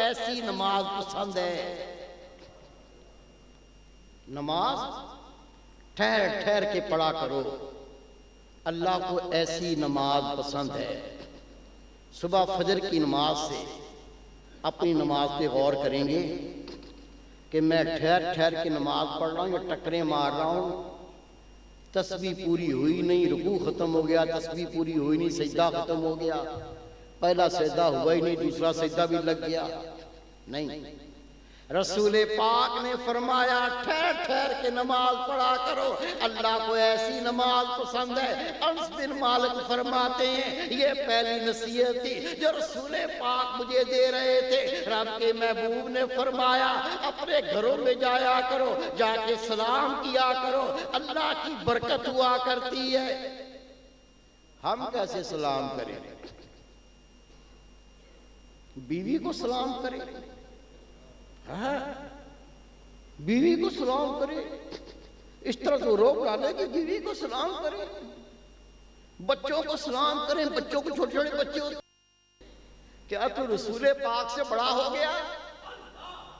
ایسی نماز پسند ہے، نماز ٹھہر ٹھہر کے پڑھا کرو، اللہ کو ایسی نماز پسند ہے۔ صبح فجر کی نماز سے اپنی نماز پہ غور کریں گے کہ میں ٹھہر ٹھہر کے نماز پڑھ رہا ہوں یا ٹکریں مار رہا ہوں، تسبیح پوری ہوئی نہیں، رکوع ختم ہو گیا، تسبیح پوری ہوئی نہیں، سجدہ ختم ہو گیا، پہلا سجدہ ہوا ہی نہیں، دوسرا سجدہ بھی لگ گیا نہیں۔ رسول پاک نے فرمایا ٹھہر ٹھہر کے نماز پڑھا کرو، اللہ کو ایسی نماز پسند ہے۔ انس بن مالک فرماتے ہیں یہ پہلی نصیحت تھی جو رسول پاک مجھے دے رہے تھے۔ رب کے محبوب نے فرمایا اپنے گھروں میں جایا کرو، جا کے سلام کیا کرو، اللہ کی برکت ہوا کرتی ہے۔ ہم کیسے سلام کریں؟ بیوی کو سلام کریں، بیوی کو سلام کرے، اس طرح تو روک ڈالے کہ بیوی کو سلام کرے، بچوں کو سلام کریں، بچوں کو چھوٹے چھوٹے بچے ہوتے کیا تو رسول پاک سے بڑا ہو گیا؟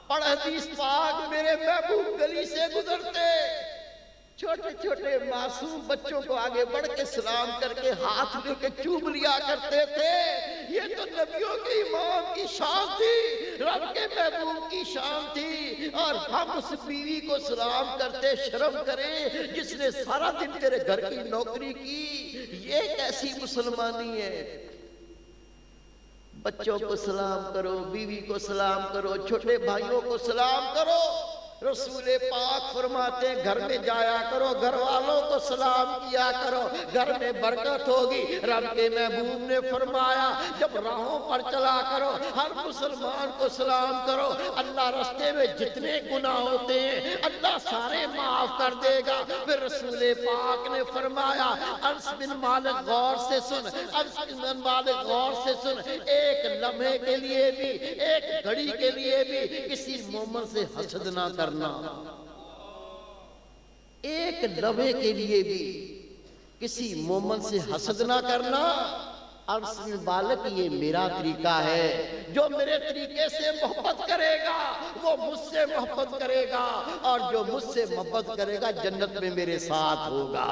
پڑھ حدیث پاک میرے محبوب گلی سے گزرتے چھوٹے چھوٹے معصوم بچوں کو آگے بڑھ کے سلام کر کے ہاتھ لے کے چوم لیا کرتے تھے۔ یہ تو نبیوں کے امام کی شان تھی، رب کے محبوب کی شان تھی، اور ہم اس بیوی کو سلام کرتے شرم کریں جس نے سارا دن تیرے گھر کی نوکری کی۔ یہ کیسی مسلمانی ہے؟ بچوں کو سلام کرو، بیوی کو سلام کرو، چھوٹے بھائیوں کو سلام کرو۔ رسول پاک فرماتے ہیں گھر میں جایا کرو، گھر والوں کو سلام کیا کرو، گھر میں برکت ہوگی۔ رب کے محبوب نے فرمایا جب راہوں پر چلا کرو ہر مسلمان کو سلام کرو، اللہ رستے میں جتنے گناہ ہوتے ہیں اللہ سارے معاف کر دے گا۔ پھر رسول پاک نے فرمایا انس بن مالک غور سے سن، انس بن مالک غور سے سن، ایک لمحے کے لیے بھی، ایک گھڑی کے لیے بھی کسی مومن سے حسد نہ کرنا، ایک لمحے کے لیے بھی کسی مومن سے حسد نہ کرنا۔ انس بن مالک یہ میرا طریقہ ہے، جو میرے طریقے سے محبت کرے گا وہ مجھ سے محبت کرے گا، اور جو مجھ سے محبت کرے گا جنت میں میرے ساتھ ہوگا۔